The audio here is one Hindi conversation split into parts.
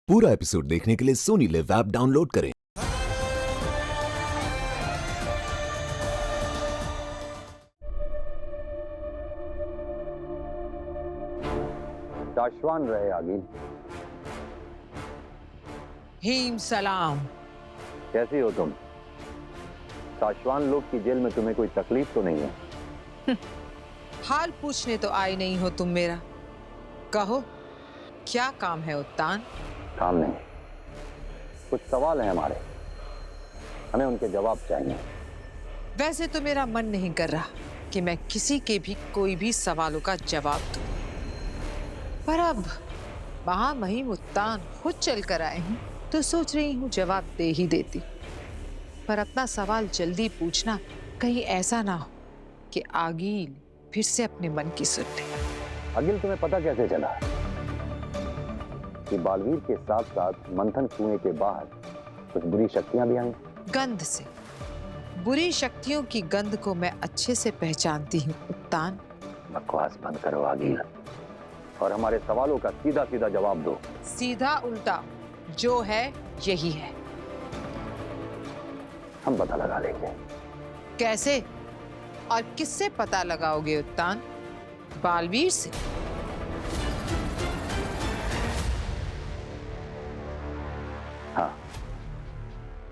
पूरा एपिसोड देखने के लिए सोनी लिव ऐप डाउनलोड करें। दाशवान रहे आगिल। हीम सलाम। कैसी हो तुम? दाशवान लोग की जेल में तुम्हें कोई तकलीफ तो नहीं है? हाल पूछने तो आए नहीं हो तुम मेरा। कहो क्या काम है उत्तान? काम नहीं, कुछ सवाल हैं हमारे, हमें उनके जवाब चाहिए। वैसे तो मेरा मन नहीं कर रहा कि मैं किसी के भी कोई भी सवालों का जवाब दूं, पर अब महामहिम उत्तान खुद चल कर आए हैं तो सोच रही हूँ जवाब दे ही देती। पर अपना सवाल जल्दी पूछना, कहीं ऐसा ना हो कि आगिल फिर से अपने मन की सुन ले। अगिल, तुम्हें पता कैसे चला कि बालवीर के साथ साथ मंथन कुएं के बाहर कुछ बुरी शक्तियां भी आई? गंध से, बुरी शक्तियों की गंध को मैं अच्छे से पहचानती हूँ उत्तान। बकवास बंद करो आगिल और हमारे सवालों का सीधा सीधा जवाब दो। सीधा उल्टा जो है यही है। हम पता लगा लेंगे। कैसे और किससे पता लगाओगे उत्तान? बालवीर से? हाँ,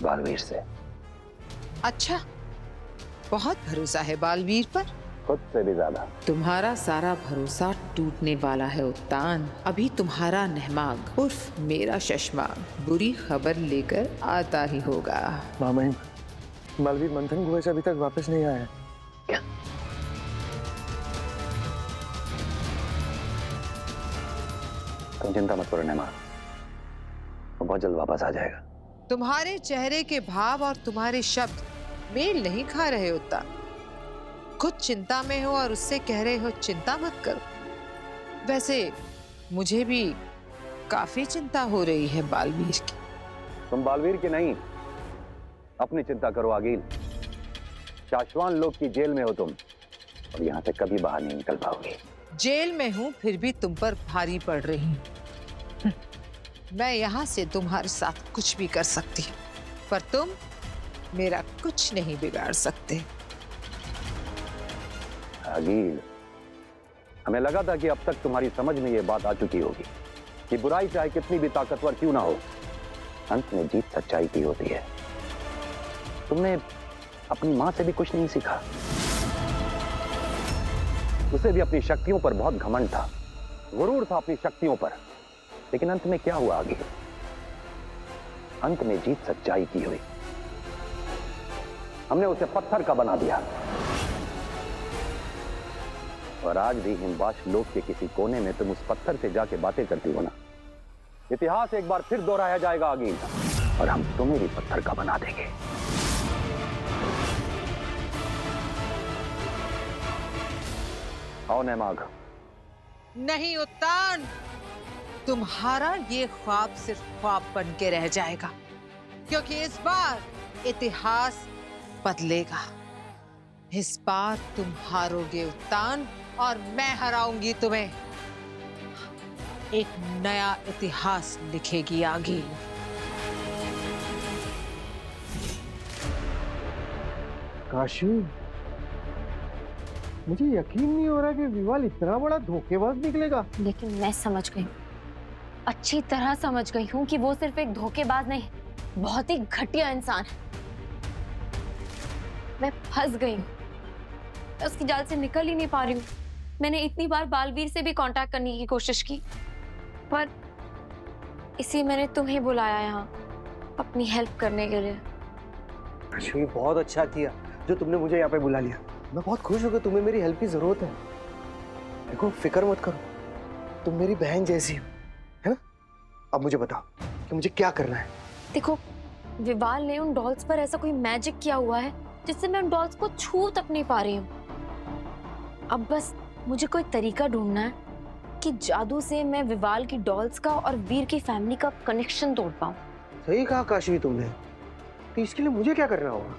बालवीर से। अच्छा, बहुत भरोसा है बालवीर पर? खुद से भी ज्यादा। तुम्हारा सारा भरोसा टूटने वाला है उत्तान। अभी तुम्हारा नहमाग उर्फ मेरा शशमाग बुरी खबर लेकर आता ही होगा। मामहिम, बालवीर मंथन कुएं से अभी तक वापस नहीं आया है। क्या? तुम चिंता मत करो नेमा, वो बहुत जल्द वापस आ जाएगा। तुम्हारे चेहरे के भाव और तुम्हारे शब्द मेल नहीं खा रहे उत्तान। खुद चिंता में हो और उससे कह रहे हो चिंता मत करो। वैसे मुझे भी काफी चिंता हो रही है बालवीर की। तुम बालवीर की नहीं, अपनी चिंता करो आगिल। शाश्वान लोग की जेल में हो तुम और यहाँ से कभी बाहर नहीं निकल पाओगे। जेल में हूं फिर भी तुम पर भारी पड़ रही हूं। मैं यहाँ से तुम्हारे साथ कुछ भी कर सकती हूँ, पर तुम मेरा कुछ नहीं बिगाड़ सकते। आगिल, हमें लगा था कि अब तक तुम्हारी समझ में ये बात आ चुकी होगी कि बुराई चाहे कितनी भी ताकतवर क्यों ना हो, अंत में जीत सच्चाई की होती है। तुमने अपनी मां से भी कुछ नहीं सीखा। उसे भी अपनी शक्तियों पर बहुत घमंड था, गुरूर था अपनी शक्तियों पर, लेकिन अंत में क्या हुआ आगे? अंत में जीत सच्चाई की हुई। हमने उसे पत्थर का बना दिया और आज भी हिमवाश लोक के किसी कोने में तुम उस पत्थर से जाके बातें करती हो ना। इतिहास एक बार फिर दोहराया जाएगा आगे और हम तुम्हें भी पत्थर का बना देंगे। आओ नैमाग। नहीं उत्तान, तुम्हारा ये ख्वाब सिर्फ ख्वाब बन के रह जाएगा, क्योंकि इस बार इतिहास बदलेगा। इस बार तुम हारोगे उत्तान और मैं हराऊंगी तुम्हें। एक नया इतिहास लिखेगी आगे। काशी, मुझे यकीन नहीं हो रहा कि विवाल इतना बड़ा धोखेबाज निकलेगा। लेकिन मैं समझ गई, अच्छी तरह समझ गई हूँ कि वो सिर्फ एक धोखेबाज नहीं, बहुत ही घटिया इंसान है। मैं फंस गई हूँ, मैं उसकी जाल से निकल ही नहीं पा रही हूँ। मैंने इतनी बार बालवीर से भी कांटेक्ट करने की कोशिश की, पर इसी मैंने तुम्हें बुलाया यहाँ अपनी हेल्प करने के लिए। काशी, बहुत अच्छा किया जो तुमने मुझे यहाँ पे बुला लिया। मैं बहुत खुश हूँ कि तुम्हें मेरी हेल्प की जरूरत है। देखो, फिक्र मत करो, तुम मेरी बहन जैसी हो, है ना? अब मुझे बताओ कि मुझे क्या करना है। देखो, विवाल ने उन डॉल्स पर ऐसा कोई मैजिक किया हुआ है जिससे मैं उन डॉल्स को छू तक नहीं पा रही हूँ। अब बस मुझे कोई तरीका ढूंढना है कि जादू से मैं विवाल की डॉल्स का और वीर की फैमिली का कनेक्शन तोड़ पाऊँ। सही कहा काशी तुमने, तो इसके लिए मुझे क्या करना होगा?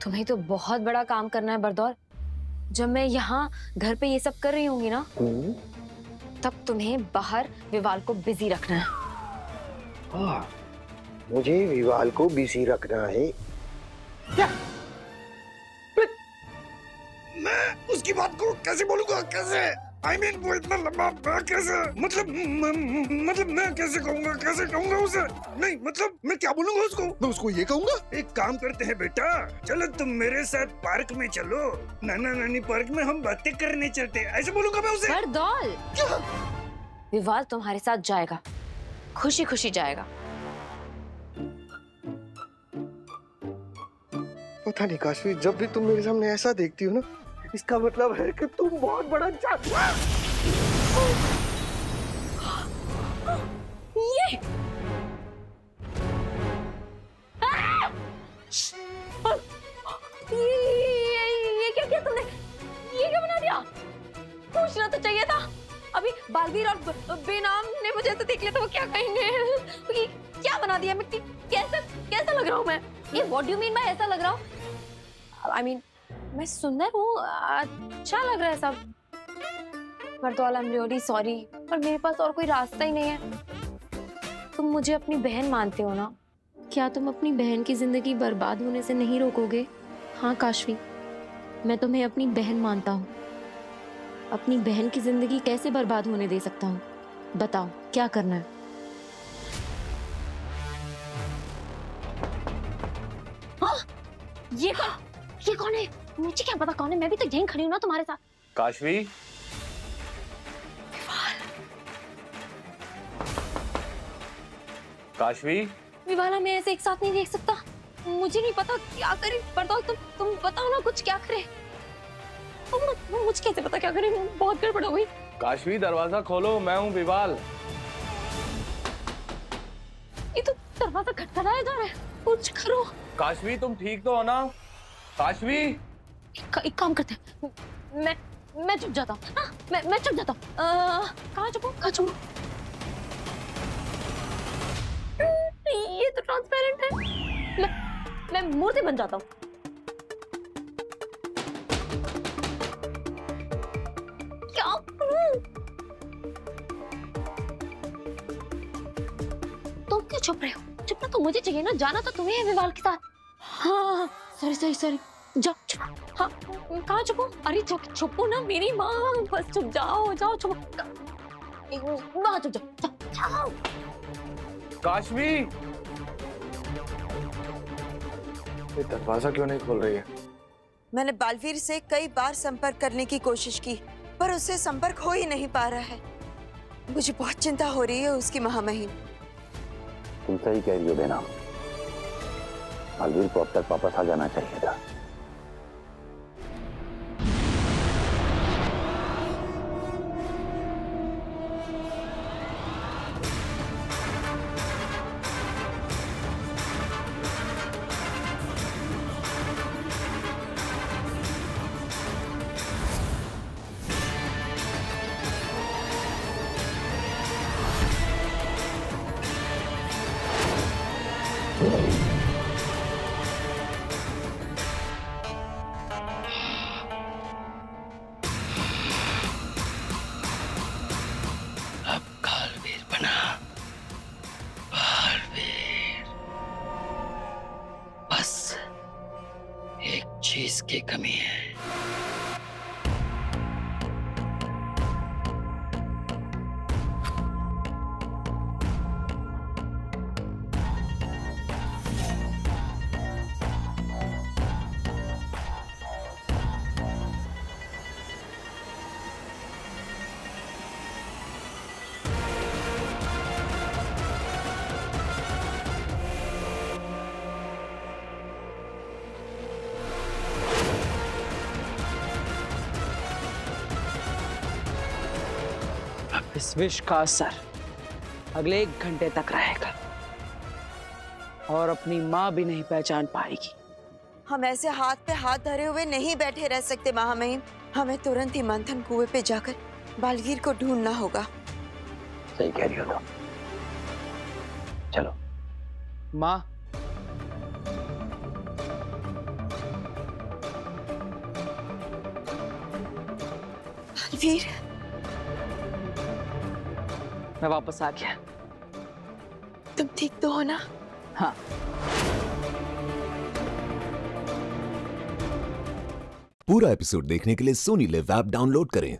तुम्हें तो बहुत बड़ा काम करना है बरदौर। जब मैं यहाँ घर पे ये सब कर रही होंगी ना, तब तुम्हें बाहर विवाल को बिजी रखना है। हाँ, मुझे विवाल को बिजी रखना है। मैं उसकी बात को कैसे बोलूंगा? कैसे? वो इतना लंबा कैसे? मतलब मैं कैसे कहूंगा उसे? नहीं मतलब मैं क्या बोलूंगा उसको? मैं उसको ये कहूंगा, एक काम करते हैं बेटा, चलो तुम मेरे साथ पार्क में चलो, नाना नानी पार्क में हम बातें करने चलते हैं, ऐसे बोलूंगा मैं उसे। बरदौल, विवाल तुम्हारे साथ जाएगा, खुशी खुशी जाएगा। पता नहीं काशवी, जब भी तुम मेरे सामने ऐसा देखती हो ना, इसका मतलब है कि तुम बहुत बड़ा जादू। ये क्या किया तुमने? ये क्या बना दिया? पूछना तो चाहिए था। अभी बालवीर और बेनाम ने मुझे ऐसे देख लिया तो वो क्या कहेंगे? ये क्या बना दिया? मैं कैसा लग रहा हूँ मैं? ये what do you mean by ऐसा लग रहा हूँ? I mean, मैं सुंदर हूँ, अच्छा लग रहा है सब। बरदौल, आई एम रियली सॉरी, पर मेरे पास और कोई रास्ता ही नहीं है। तुम मुझे अपनी बहन मानते हो ना? क्या तुम अपनी बहन की जिंदगी बर्बाद होने से नहीं रोकोगे? हाँ काशवी, मैं तुम्हें अपनी बहन मानता हूँ। अपनी बहन की जिंदगी कैसे बर्बाद होने दे सकता हूँ? बताओ क्या करना है? हाँ, ये कौन है? मुझे क्या पता कौन है? मैं भी तो यहीं खड़ी हूँ ना तुम्हारे साथ। काशवी, काशवी, विवाला मैं ऐसे एक साथ नहीं देख सकता। मुझे नहीं पता क्या करे। बरदौल, तुम बताओ ना कुछ, क्या करे? मुझे कैसे पता क्या करे? बहुत गड़बड़ हो गई। काशवी दरवाजा खोलो, मैं हूँ विवाल। ये तो दरवाजा खटखटाया जा रहा है, कुछ करो। काशवी तुम ठीक तो हो ना? काशवी, एक काम करते हैं, मैं चुप जाता हूँ। हाँ, मैं चुप जाता हूँ। कहाँ छुपूं? ये तो ट्रांसपेरेंट है। मैं मूर्ति बन जाता हूँ। क्या करूं? तुम क्यों छुप रहे हो? छुपना तो मुझे चाहिए ना, जाना तो तुम्हें है विवाल के साथ। हाँ, सॉरी, जाओ छुपो। हाँ, कहाँ छुपो? अरे छुपो ना मेरी माँ, बस छुप जाओ छुपो। वहाँ छुप जाओ। काशवी, ये दरवाजा क्यों नहीं खोल रही है? मैंने बालवीर से कई बार संपर्क करने की कोशिश की, पर उससे संपर्क हो ही नहीं पा रहा है। मुझे बहुत चिंता हो रही है उसकी महामहिम। तुम सही कह रही हो बेनाम, बालवीर को अब तक वापस आ जाना चाहिए था। चीज की कमी है। इस विष का असर अगले 1 घंटे तक रहेगा और अपनी माँ भी नहीं पहचान पाएगी। हम ऐसे हाथ पे हाथ धरे हुए नहीं बैठे रह सकते महामहिम। हमें तुरंत ही मंथन कुएं पे जाकर बालवीर को ढूंढना होगा। सही कह रही हो तुम। चलो। माँ, बालवीर, मैं वापस आ गया। तुम ठीक तो हो ना? हाँ। पूरा एपिसोड देखने के लिए सोनी लिव ऐप डाउनलोड करें।